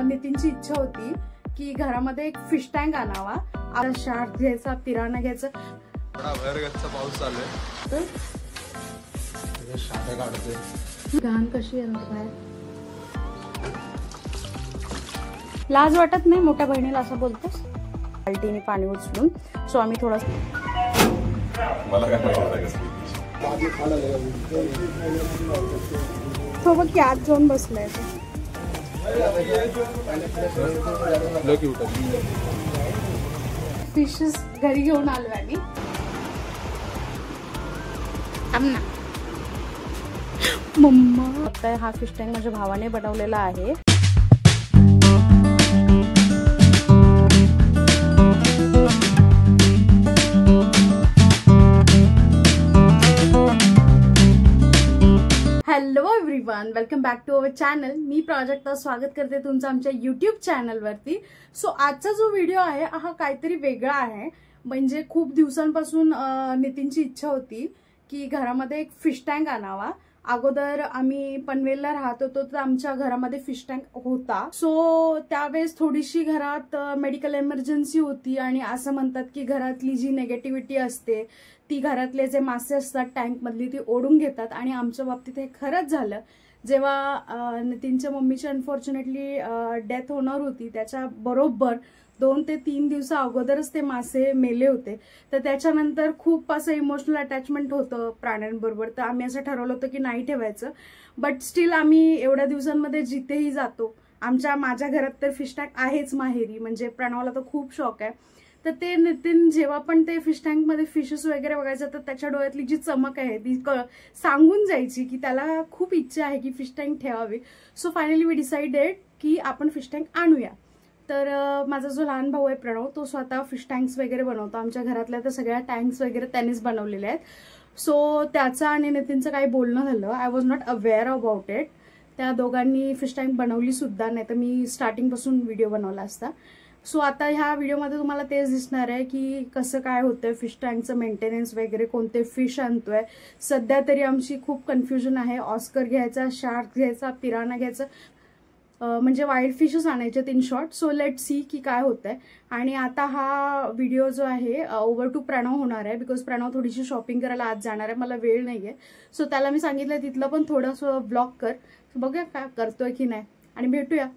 नितीनची इच्छा होती की घरामध्ये एक फिश टँक आणावा. आता शार्क घ्यायचा, पिराणा घ्यायचा. भरगच्चा पाऊस चालू आहे. शार्क काढतोय. घाण कशी येणार बाहेर. लाज वाटत नाही मोठ्या बहिणीला असं बोलतोस. बाल्टीने पाणी उचलून. सो आम्ही थोडं सोबत की आत जाऊन बसलाय. फिशेस घरी घेऊन आलो आम्ही. मम्मा आता हा फिश टँक माझ्या भावाने बनवलेला आहे. Hello everyone, welcome back to our channel. मी प्राजक्ता स्वागत करते तुमचं आमच्या यूट्यूब चॅनलवरती. सो आजचा जो व्हिडिओ आहे हा काहीतरी वेगळा आहे. म्हणजे खूप दिवसांपासून नितीनची इच्छा होती की घरामध्ये एक फिश टँक आणावा. अगोदर आम्ही पनवेलला राहत होतो तर आमच्या घरामध्ये फिश टँक होता. सो त्यावेळेस थोडीशी घरात मेडिकल एमर्जन्सी होती आणि असं म्हणतात की घरातली जी नेगेटिव्हिटी असते ती घरातले जे मासे असतात टँक मधली ती ओढून घेतात. आणि आमच्या बाबतीत हे खरंच झालं. जेव्हा नितीनच्या मम्मीची अनफॉर्च्युनेटली डेथ होणार होती त्याच्या बरोबर 2 ते 3 दिवसा अगोदरच ते मासे मेले होते. तर त्याच्यानंतर खूप असं इमोशनल अटॅचमेंट होतं प्राण्यांबरोबर. तर आम्ही असं ठरवलं होतं की नाही ठेवायचं. बट स्टील आम्ही एवढ्या दिवसांमध्ये जिथेही जातो, माझ्या घरात तर फिश टँक आहेच माहेरी. म्हणजे प्रणवला तर खूप शौक आहे. तर ते नितीन जेव्हा पण ते फिश टँक मध्ये फिशेस वगैरे बघायचं तर त्याच्या डोळ्यातली जी चमक आहे ती सांगून जायची की त्याला खूप इच्छा आहे की फिश टँक ठेवावी. सो फायनली वी डिसाइडेड की आपण फिश टँक आणूया. तर माझा जो लहान भाऊ आहे प्रणव तो स्वतः फिश टँक्स वगैरे बनवतो. आमच्या घरातल्या तर सगळ्या टँक्स वगैरे त्यांनीच बनवलेल्या आहेत. सो त्याचं आणि नितीनचं काही बोलणं झालं. I was not aware about it. त्या दोघांनी फिश टँक बनवली सुद्धा नाही तर मी स्टार्टिंगपासून व्हिडिओ बनवला असता. सो आता ह्या व्हिडिओमध्ये तुम्हाला तेच दिसणार आहे की कसं काय होतंय फिश टँकचं मेंटेनन्स वगैरे, कोणते फिश आणतोय. सध्या तरी आमची खूप कन्फ्युजन आहे. ऑस्कर घ्यायचा, शार्क घ्यायचा, पिराणा घ्यायचा, म्हणजे वाईल्ड फिशच आणायचे in short. So let see की काय होतंय. आणि आता हा व्हिडिओ जो आहे ओव्हर टू प्रणव होणार आहे. बिकॉज प्रणव थोडीशी शॉपिंग करायला आज जाणार आहे. मला वेळ नाहीये. सो त्याला मी सांगितलं तिथलं पण थोडंसं ब्लॉग कर. बघूया काय करतोय की नाही आणि भेटूया.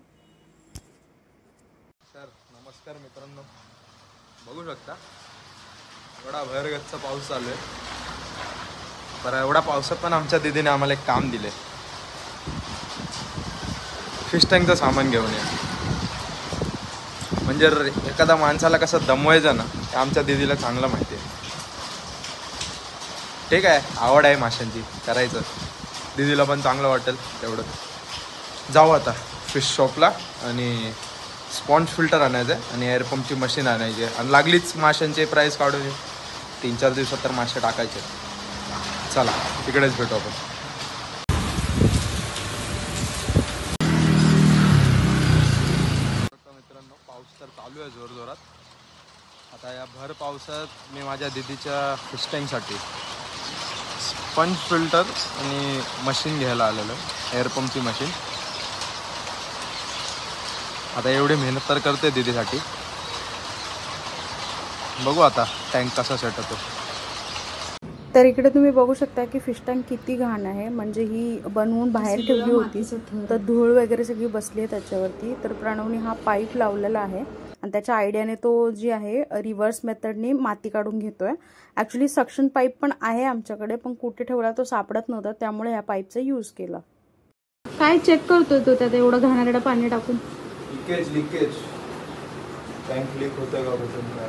नमस्कार मित्रांनो, बघू शकता एवढा भरगच्चा पाऊस चालू आहे. पर एवढा पावसात पण आमच्या दीदीने आम्हाला एक काम दिले. फिश टँकचं सामान घेऊन या. म्हणजे एखादा माणसाला कसं दमवायचं ना ते आमच्या दीदीला चांगलं माहिती आहे. ठीक आहे, आवड आहे माशांची, करायचं. दीदीला पण चांगलं वाटेल तेवढं. जाऊ आता फिश शॉपला आणि स्पॉन्ज फिल्टर आणायचं आहे आणि एअरपंपची मशीन आणायची आहे. आणि लागलीच माशांचे प्राईस काढून 3-4 दिवसात तर मासे टाकायचे. चला तिकडेच भेटू आपण. मित्रांनो पाऊस तर चालू आहे जोरजोरात. आता या भर पावसात मी माझ्या दीदीच्या फिश टँकसाठी स्पंज फिल्टर आणि मशीन घ्यायला आलेलो आहे, एअरपंपची मशीन. आता एवढी मेहनत तर करते दीदीसाठी. बघू आता टँक कसा सेट होतो. तर इकडे तुम्ही बघू शकता की फिश टँक किती घाण आहे. म्हणजे ही बनवून बाहेर ठेवली होती तर धूळ वगैरे सगळी बसली आहे त्याच्यावरती. तर प्रणवने हा पाईप लावलेला आहे आणि त्याच्या आयडियाने तो जी आहे रिव्हर्स मेथडने माती काढून घेतोय. ऍक्च्युली सक्शन पाईप पण आहे आमच्याकडे पण कुठे ठेवला तो सापडत नव्हता त्यामुळे ह्या पाईपचा यूज केला. काय चेक करतोय तो त्यात एवढं घाणेरडं पाणी टाकून? लिकेज टँक लीक होतं का कुठून काय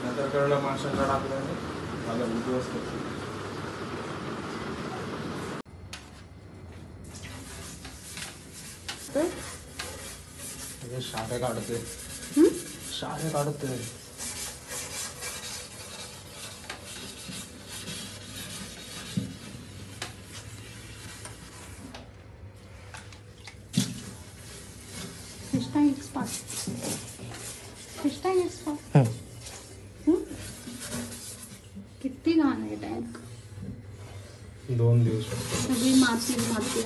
नंतर कळलं. माशांना टाकल्याने मला उद्ध्वस्त होतं. शाळे काढतोय. शाळे काढतोय. Fish tank is fun. Fish tank is fun. किती घाण आहे टँक. 2 दिवस सगळी माती माती.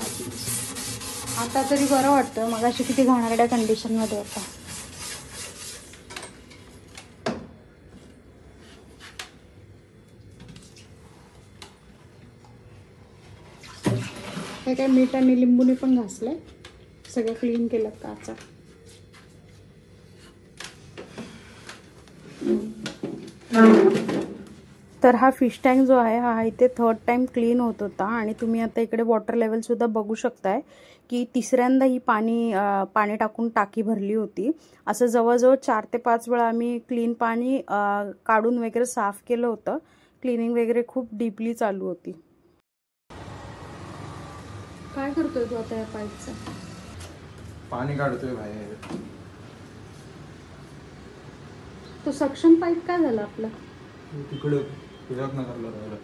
आता तरी बरं वाटतं, मग अशी किती घाणेरड्या कंडिशनमध्ये होता. हे काय मीठ आणि लिंबूने पण घासलंय, सगळं क्लीन केलं काचा. तर हा फिश टँक जो आहे हा इथे 3rd टाइम क्लीन होत होता आणि तुम्ही आता इकडे वॉटर लेवल सुद्धा बघू शकताय की तिसऱ्यांदा ही पाणी टाकून टाकी भरली होती. असं जवळजवळ 4 ते 5 वेळा आम्ही क्लीन पाणी काढून वगैरे साफ केलं होतं. क्लिनिंग वगैरे खूप डीपली चालू होती. काय करतोय तू आता या पाईपचं? पाणी काढतोय बाहेर. तो सक्शन पाईप काय झाला आपला? तिकडे प्रयत्न करला राहिला.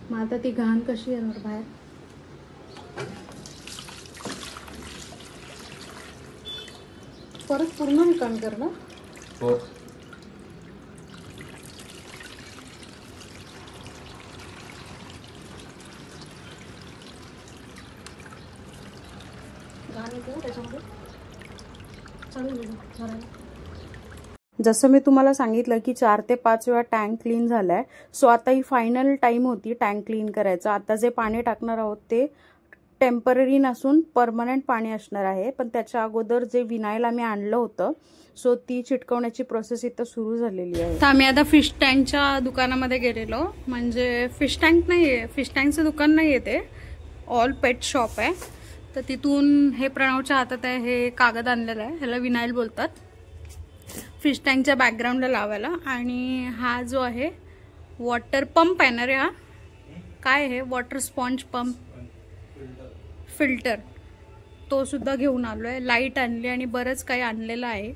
मग आता ती घाण कशी येणार बाहेर? परत पूर्ण रिकाम करणार? हो. जसं मी तुम्हाला सांगितलं की 4 ते 5 वेळा टँक क्लीन झालाय. सो आता ही फायनल टाइम होती टँक क्लीन करायचा. आता जे पाणी टाकणार आहोत ते टेम्पररी नसून परमनंट पाणी असणार आहे. पण त्याच्या अगोदर जे विनाईल आम्ही आणलं होतं सो ती चिटकवण्याची प्रोसेस इथं सुरू झालेली आहे. तर आम्ही आता फिश टँकच्या दुकानामध्ये गेलेलो. म्हणजे फिश टँक नाहीये, फिश टँकचं दुकान नाहीये, ते ऑल पेट शॉप आहे. तर तिथून हे प्रणवच्या हातात आहे हे कागद आणलेलं आहे, ह्याला विनाईल बोलतात, फिश टँकच्या बॅकग्राऊंडला लावायला. आणि हा जो आहे वॉटर पंप आहे ना रे, हा काय आहे, वॉटर स्पॉन्ज पंप फिल्टर, तो सुद्धा घेऊन आलो आहे. लाईट आणली आणि बरंच काही आणलेलं आहे,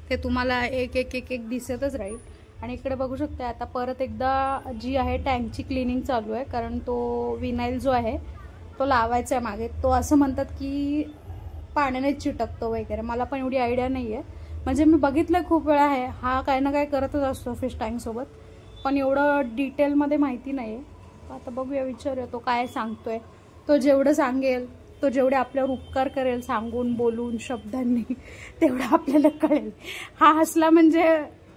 ते तुम्हाला एक एक एक एक दिसतच राहील. आणि इकडे बघू शकता आता परत एकदा जी आहे टँकची क्लिनिंग चालू आहे, कारण तो विनाईल जो आहे तो लावायचा आहे मागे. तो असं म्हणतात की पाण्यानेच चिटकतो वगैरे, मला पण एवढी आयडिया नाही आहे. म्हणजे मी बघितलं खूप वेळा आहे, हा काय ना काय करतच असतो फिश टँकसोबत, पण एवढं डिटेलमध्ये माहिती नाही आहे. आता बघूया, विचारूया तो काय सांगतोय. तो जेवढं सांगेल, तो जेवढे आपल्यावर उपकार करेल सांगून बोलून शब्दांनी, तेवढं आपल्याला कळेल. हा हसला म्हणजे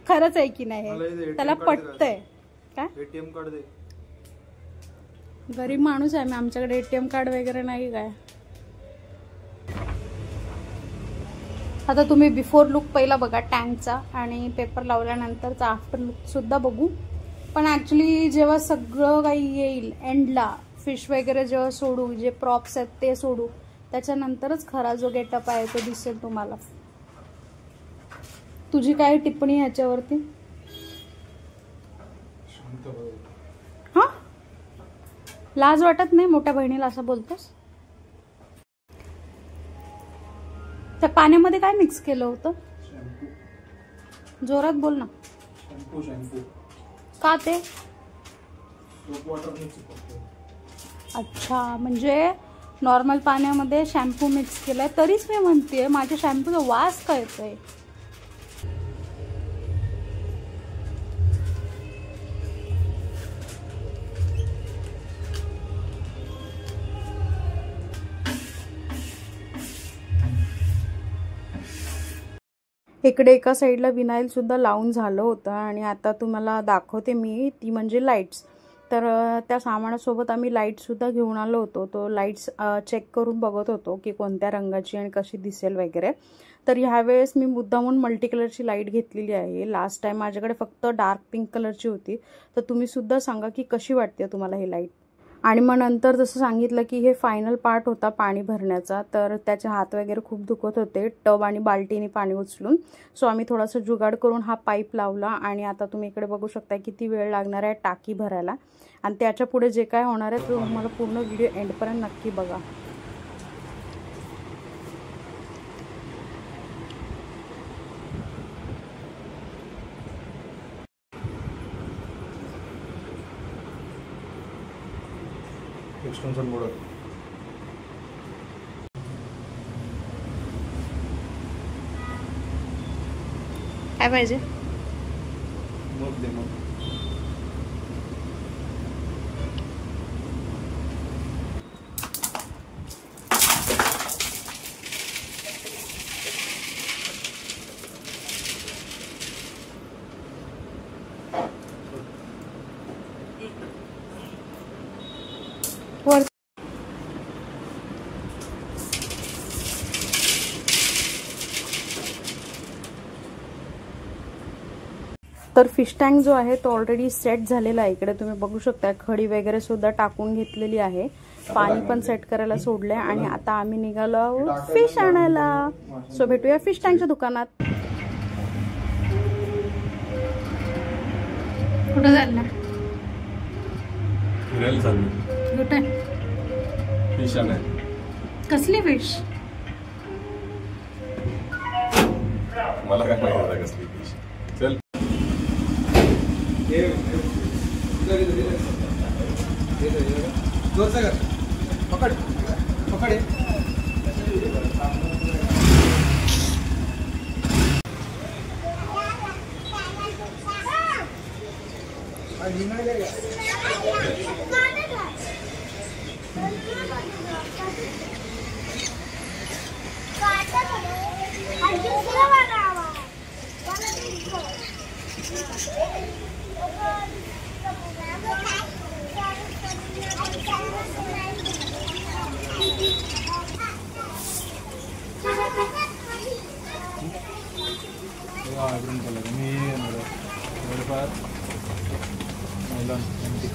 खरंच आहे की नाही, त्याला पटतंय. काय एटीएम कार्ड दे. गरीब माणूस आहे मी, आमच्याकडे एटीएम कार्ड वगैरे नाही काय. आता तुम्ही बिफोर लुक पहिला बघा टँकचा आणि पेपर लावल्यानंतरचा आफ्टर लुक सुद्धा बघू. पण ॲक्च्युली जेव्हा सगळं काही येईल एंडला, फिश वगैरे जेव्हा सोडू, जे प्रॉप्स आहेत ते सोडू, त्याच्यानंतरच खरा जो गेटअप आहे तो दिसेल तुम्हाला. तुझी काय टिप्पणी ह्याच्यावरती? हा, लाज वाटत नाही मोठ्या बहिणीला असं बोलतोस? त्या पाण्यामध्ये काय मिक्स केलं होतं? जोरात बोल ना. शॅम्पू. का ते? Water mix. अच्छा, म्हणजे नॉर्मल पाण्यामध्ये शॅम्पू मिक्स केलाय. तरीच मी म्हणतेय माझ्या शॅम्पूचा वास का येतोय. इकडे एका साईडला विनाईल सुद्धा लावून झालं होतं आणि आता तुम्हाला दाखवते मी, ती म्हणजे लाईट्स. तर त्या सामानासोबत आम्ही लाईटसुद्धा घेऊन आलो होतो. तो लाईट्स चेक करून बघत होतो की कोणत्या रंगाची आणि कशी दिसेल वगैरे. तर ह्यावेळेस मी मुद्दामून मल्टी कलरची लाईट घेतलेली आहे. लास्ट टाइम माझ्याकडे फक्त डार्क पिंक कलरची होती. तर तुम्ही सुद्धा सांगा की कशी वाटते तुम्हाला ही लाईट. आणि मग नंतर जसं सांगितलं की हे फायनल पार्ट होता पाणी भरण्याचा, तर त्याचे हात वगैरे खूप दुखत होते टब आणि बाल्टीने पाणी उचलून. सो आम्ही थोडासा जुगाड करून हा पाईप लावला आणि आता तुम्ही इकडे बघू शकता किती वेळ लागणार आहे टाकी भरायला. आणि त्याच्या पुढे जे काय होणार आहे तो मला पूर्ण व्हिडिओ एंडपर्यंत नक्की बघा. एक्सटेन्शन बोर्ड काय पाहिजे? मग दे मग. तर फिश टँक जो आहे तो ऑलरेडी सेट झालेला आहे. इकडे तुम्ही बघू शकता खडी वगैरे सुद्धा टाकून घेतलेली आहे. पाणी पण सेट करायला सोडलंय आणि आता आम्ही निघालो आहोत फिश आणायला. सो भेटूया फिश टँकच्या दुकानात. कुठं झालं कुठे फिश आणाय. कसली फिश? मला काय माहिती होता कसली फिश. चल पकड पकड.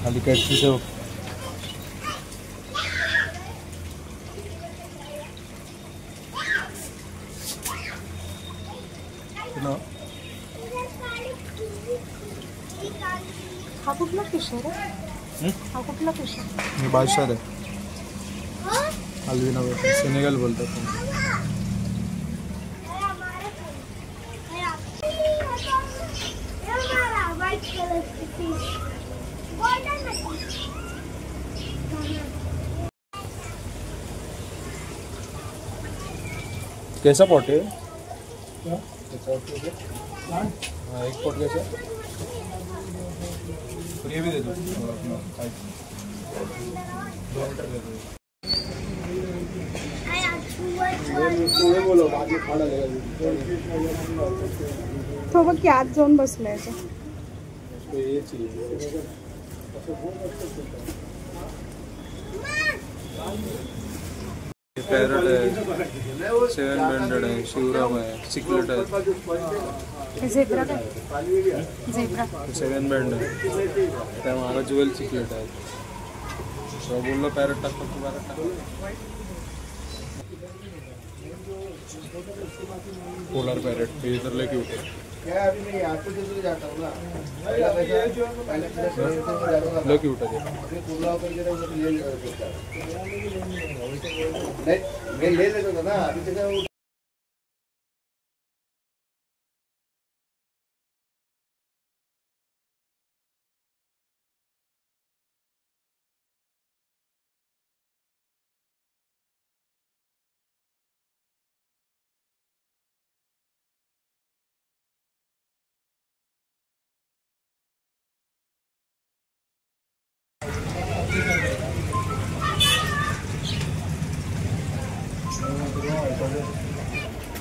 खाली कॅटफिश आहे. हा कुठला फिश आहे? हा कुठला फिश आहे? मी बादशाह आहे. अल्विना सेनेगल बोलतात. कैसा पॉट है? एक पॉट कैसा? ये भी दे दो. 2 लीटर दे दो. तो बघ की आत जाऊन बसलाय. पैरट है, 7 बैंडेड है, शिवराम है, सिकलेट है. झेब्रा काय? झेब्रा 7 बैंड है. त्यामागं ज्वेल सिकलेट आहे. तो बोललो पैरट टाकतो तो पैरट टाकतो. पोलर पैरट ते इधर लेके उठे. लेके उठा दे.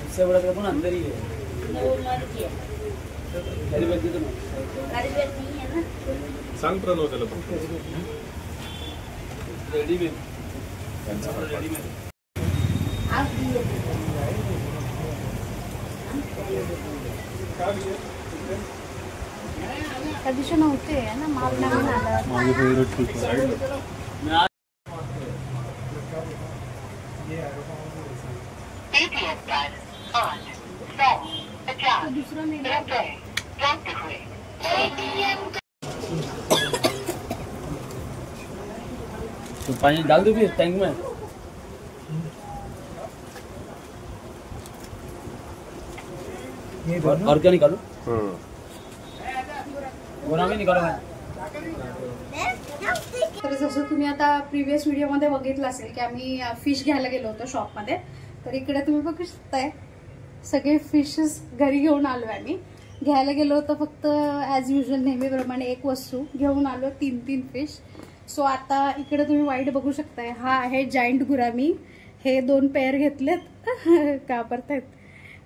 इससे बड़ा तो अंदर ही है. सांग प्रणव त्याला रेडीमेड. त्या दिवशी नव्हते ना माल नवीन आला. माझे फेवरेट फिश आहे. दुसरा मेला तो पानी डाल दो फिर टैंक में. और क्या निकालो? गोरा में निकालो. तर जसं तुम्ही आता प्रिव्हियस व्हिडिओमध्ये बघितलं असेल की आम्ही फिश घ्यायला गेलो होतो शॉपमध्ये. तर इकडे तुम्ही बघू शकताय सगळे फिशेस घरी घेऊन आलो. आम्ही घ्यायला गेलो होतो फक्त ॲज युजल नेहमीप्रमाणे एक वस्तू घेऊन आलो. 3 फिश. सो आता इकडे तुम्ही वाईट बघू शकताय. हा आहे जायंट गुरामी. हे 2 पेअर घेतलेत कापरतायत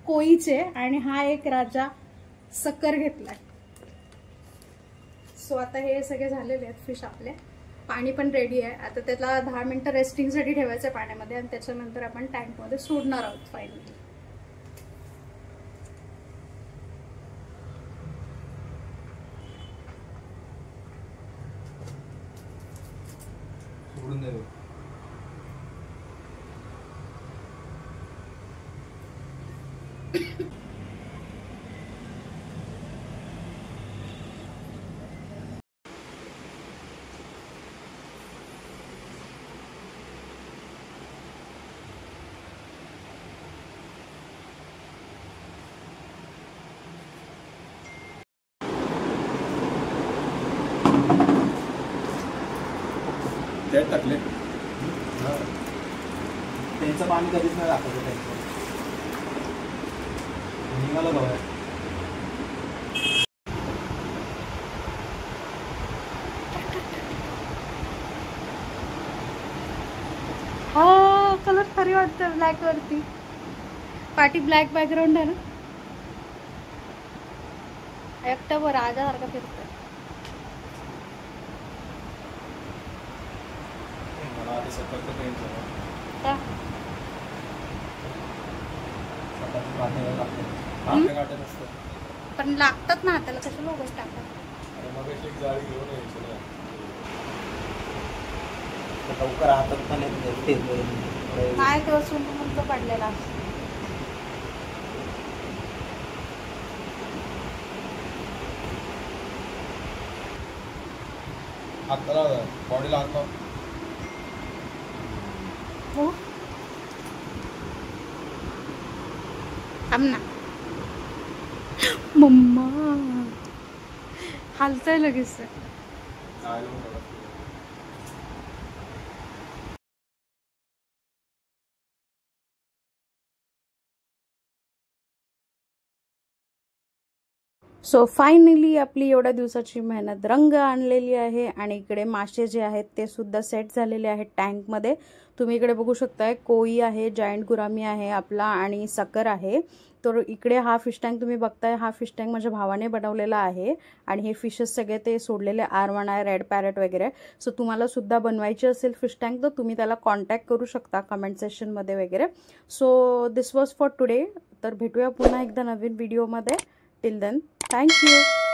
कोईचे. आणि हा एक राजा सक्कर घेतलाय. सो आता हे सगळे झालेले आहेत फिश आपले. पाणी पण रेडी आहे. आता त्याला 10 मिनिटं रेस्टिंगसाठी ठेवायचं पाण्यामध्ये आणि त्याच्यानंतर आपण टँकमध्ये सोडणार आहोत फायनली. त्यात टाकले त्यांचं पाणी कधीच नाही दाखवतो त्यांचं निघालं बघा. हा कलर खरी वाटतं ब्लॅक वरती. पाठी ब्लॅक बॅकग्राऊंड आहे ना. एकटा वर राजासारखा फिरतोय. मला आधी सतर्क का? गाठत असतं. पण लागतात ना हाताला, कशाला उगाच टाकतात. मग एक जाळी घेऊन यायची ना. लवकर हातात पण काय ते असून तुमचं पडलेला. हाताला बॉडीला हात हो ना मम्मा हालतंय लगेच. सो फायनली आपली एवढ्या दिवसाची मेहनत रंग आणलेली आहे आणि इकडे मासे जे आहेत ते सुद्धा सेट झालेले आहेत टँकमध्ये. तुम्ही इकडे बघू शकताय कोई आहे, जायंट गुरामी आहे आपला आणि सकर आहे. तर इकडे हा फिश टँक तुम्ही बघताय, हा फिश टँक माझ्या भावाने बनवलेला आहे आणि हे फिशेस सगळे ते सोडलेले R1 आहे, रेड पॅरेट वगैरे. सो तुम्हाला सुद्धा बनवायची असेल फिश टँक तर तुम्ही त्याला कॉन्टॅक्ट करू शकता कमेंट सेक्शनमध्ये वगैरे. So this was for today. तर भेटूया पुन्हा एकदा नवीन व्हिडिओमध्ये. Till then, thank you.